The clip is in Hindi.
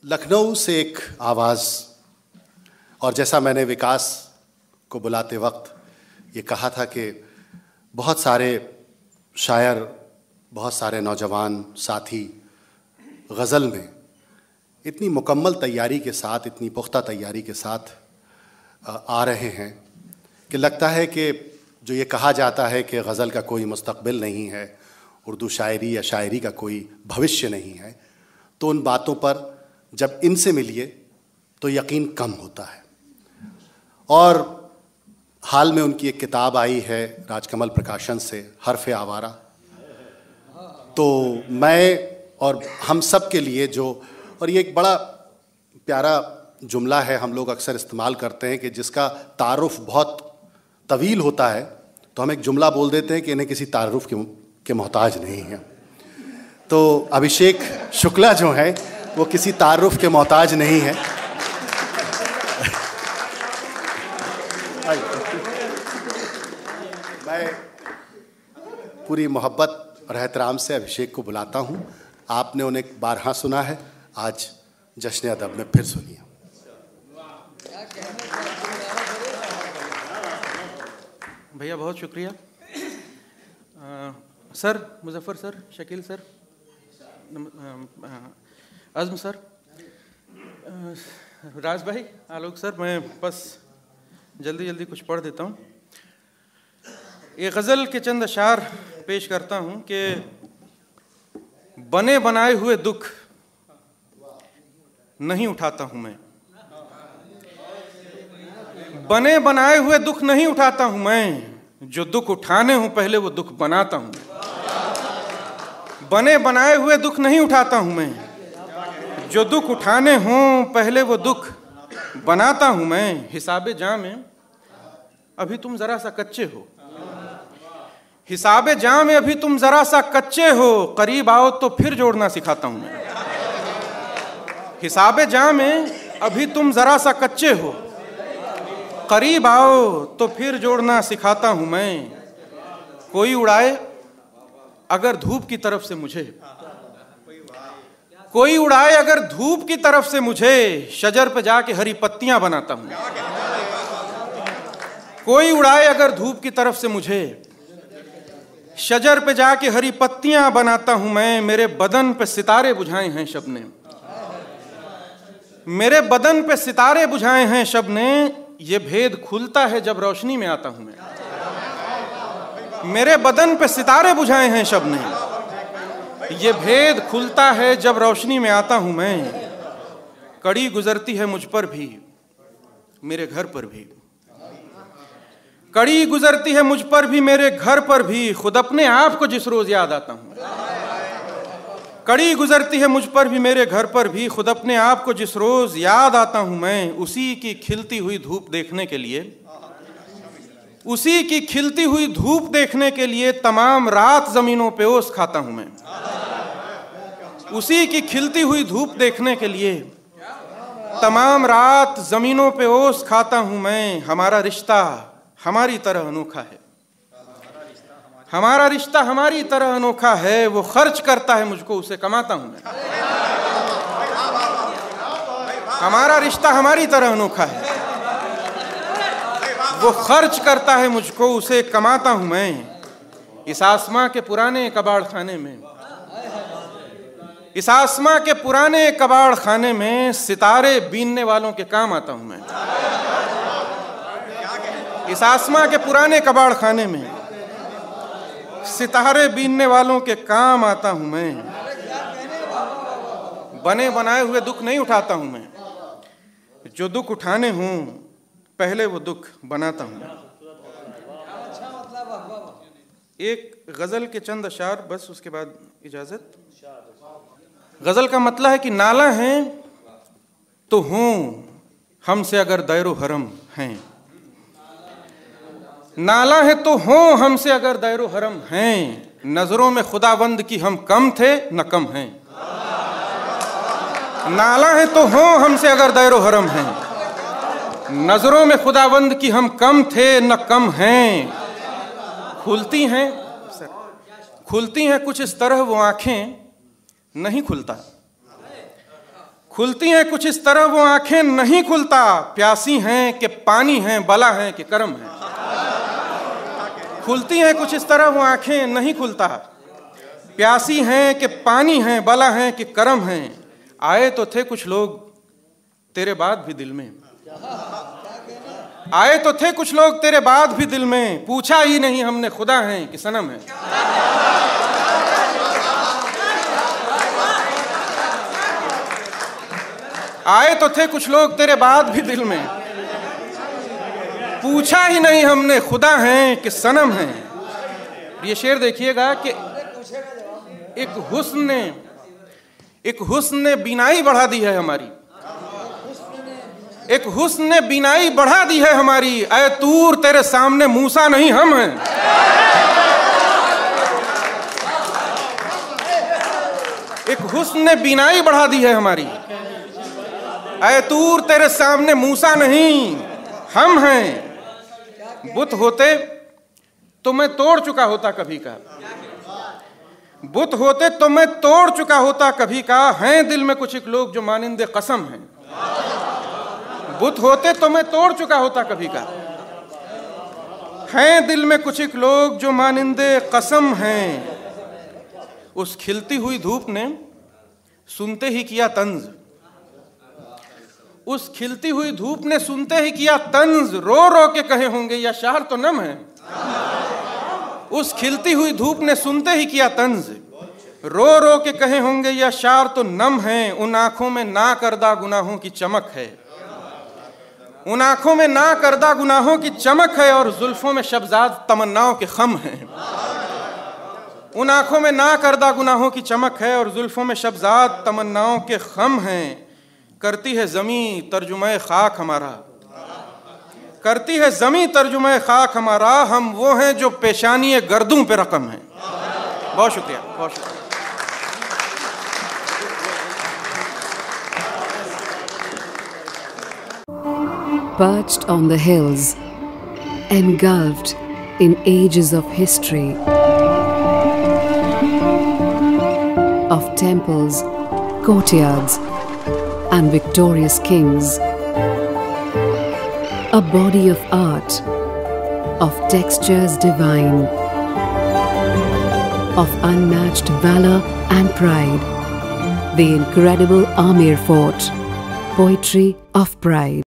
लखनऊ से एक आवाज़, और जैसा मैंने विकास को बुलाते वक्त ये कहा था कि बहुत सारे शायर, बहुत सारे नौजवान साथी गज़ल में इतनी मुकम्मल तैयारी के साथ, इतनी पुख्ता तैयारी के साथ आ रहे हैं कि लगता है कि जो ये कहा जाता है कि गज़ल का कोई मुस्तक़बिल नहीं है, उर्दू शायरी या शायरी का कोई भविष्य नहीं है, तो उन बातों पर जब इनसे मिलिए तो यकीन कम होता है। और हाल में उनकी एक किताब आई है राजकमल प्रकाशन से, हर्फ़े आवारा। तो मैं और हम सब के लिए और ये एक बड़ा प्यारा जुमला है, हम लोग अक्सर इस्तेमाल करते हैं कि जिसका तारुफ बहुत तवील होता है तो हम एक जुमला बोल देते हैं कि इन्हें किसी तारुफ के मोहताज नहीं है। तो अभिषेक शुक्ला जो है वो किसी तारुफ के मोहताज नहीं है। मैं पूरी मोहब्बत और एहतराम से अभिषेक को बुलाता हूँ। आपने उन्हें बारहा सुना है, आज जश्न अदब में फिर सुनिए। भैया बहुत शुक्रिया। Sir, Muzaffar sir, Shakeel sir, Azm sir, Raj भाई, आलोक सर, मैं बस जल्दी कुछ पढ़ देता हूँ। एक गज़ल के चंद अशार पेश करता हूँ कि बने बनाए हुए दुख नहीं उठाता हूँ मैं, बने बनाए हुए दुख नहीं उठाता हूँ मैं, जो दुख उठाने हूँ पहले वो दुख बनाता हूँ। बने बनाए हुए दुख नहीं उठाता हूँ मैं, जो दुख उठाने हूँ पहले वो दुख बनाता हूँ मैं। हिसाबे जां में अभी तुम जरा सा कच्चे हो, हिसाबे जां में अभी तुम जरा सा कच्चे हो, करीब आओ तो फिर जोड़ना सिखाता हूँ मैं। हिसाबे जां में अभी तुम जरा सा कच्चे हो, करीब आओ तो फिर जोड़ना सिखाता हूं मैं। कोई उड़ाए अगर धूप की तरफ से मुझे, कोई उड़ाए अगर धूप की तरफ से मुझे, शजर पे जाके हरी पत्तियां बनाता हूं। कोई उड़ाए अगर धूप की तरफ से मुझे, शजर पे जाके हरी पत्तियां बनाता हूं मैं। मेरे बदन पे सितारे बुझाए हैं शब ने, मेरे बदन पे सितारे बुझाए हैं शब ने, ये भेद खुलता है जब रोशनी में आता हूं मैं। मेरे बदन पे सितारे बुझाए हैं शब ने, ये भेद खुलता है जब रोशनी में आता हूं मैं। कड़ी गुजरती है मुझ पर भी, मेरे घर पर भी, कड़ी गुजरती है मुझ पर भी, मेरे घर पर भी, खुद अपने आप को जिस रोज याद आता हूं। कड़ी गुजरती है मुझ पर भी, मेरे घर पर भी, खुद अपने आप को जिस रोज याद आता हूं मैं। उसी की खिलती हुई धूप देखने के लिए, उसी की खिलती हुई धूप देखने के लिए तमाम रात जमीनों पे ओस खाता हूं मैं। उसी की खिलती हुई धूप देखने के लिए तमाम रात जमीनों पे ओस खाता हूं मैं। हमारा रिश्ता हमारी तरह अनोखा है, हमारा रिश्ता हमारी तरह अनोखा है। वो खर्च करता है मुझको, उसे कमाता हूं मैं। हमारा रिश्ता हमारी तरह अनोखा है, वो खर्च करता है मुझको, उसे कमाता हूं मैं। इस आसमां के पुराने कबाड़ खाने में, इस आसमां के पुराने कबाड़ खाने में सितारे बीनने वालों के काम आता हूं मैं। इस आसमां के पुराने कबाड़ खाने में सितारे बीनने वालों के काम आता हूं मैं। बने बनाए हुए दुख नहीं उठाता हूं मैं, जो दुख उठाने हूं पहले वो दुख बनाता हूं मैं। एक गजल के चंद अशार बस, उसके बाद इजाजत। गजल का मतलब है कि नाला है तो हूं हमसे अगर दैरो हरम हैं, नाला है तो हो हमसे अगर दैरो हरम हैं। नजरों में खुदाबंद की हम कम थे न कम हैं। नाला है तो हो हमसे अगर दैरो हरम हैं, नजरों में खुदाबंद की हम कम थे न कम हैं। खुलती हैं सर, खुलती हैं कुछ इस तरह वो आंखें, नहीं खुलता खुलती हैं कुछ इस तरह वो आंखें नहीं खुलता, प्यासी हैं कि पानी है, बला है कि करम है। खुलती हैं कुछ इस तरह वो आंखें नहीं खुलता, प्यासी हैं कि पानी है, बला है कि करम है। आए तो थे कुछ लोग तेरे बाद भी दिल में, आए तो थे कुछ लोग तेरे बाद भी दिल में, पूछा ही नहीं हमने खुदा है कि सनम है। आए तो थे कुछ लोग तेरे बाद भी दिल में, पूछा ही नहीं हमने खुदा है कि सनम है। ये शेर देखिएगा कि एक हुस्न ने बीनाई बढ़ा दी है हमारी, एक हुस्न ने बीनाई बढ़ा दी है हमारी। ऐ तूर तेरे सामने मूसा नहीं हम हैं। एक हुस्न ने बीनाई बढ़ा दी है हमारी। ऐ तूर तेरे सामने मूसा नहीं हम हैं। बुत होते तो मैं तोड़ चुका होता कभी का, बुत होते तो मैं तोड़ चुका होता कभी का। हैं दिल में कुछ एक लोग जो मानिंदे कसम हैं। बुत होते तो मैं तोड़ चुका होता कभी का। हैं दिल में कुछ एक लोग जो मानिंदे कसम हैं। उस खिलती हुई धूप ने सुनते ही किया तंज, उस खिलती हुई धूप ने सुनते ही किया तंज। रो रो के कहे होंगे या शहर तो नम है। उस खिलती हुई धूप ने सुनते ही किया तंज, रो रो के कहे होंगे या शार तो नम है। उन आंखों में ना करदा गुनाहों की चमक है, उन आंखों में ना करदा गुनाहों की चमक है। और जुल्फों में शब्जाद तमन्नाओं के खम है। उन आंखों में ना करदा गुनाहों की चमक है और जुल्फों में शब्जाद तमन्नाओं के खम हैं। करती है ज़मीं तर्जुमे खाक हमारा, करती है ज़मीं तर्जुमे खाक हमारा। हम वो हैं जो पेशानी गर्दों पे रकम हैं। बहुत शुक्रिया, बहुत शुक्रिया। Perched on the hills, engulfed in ages of history, of temples, courtyards, and victorious kings, a body of art, of textures divine, of unmatched valor and pride, the incredible Amer Fort, poetry of pride.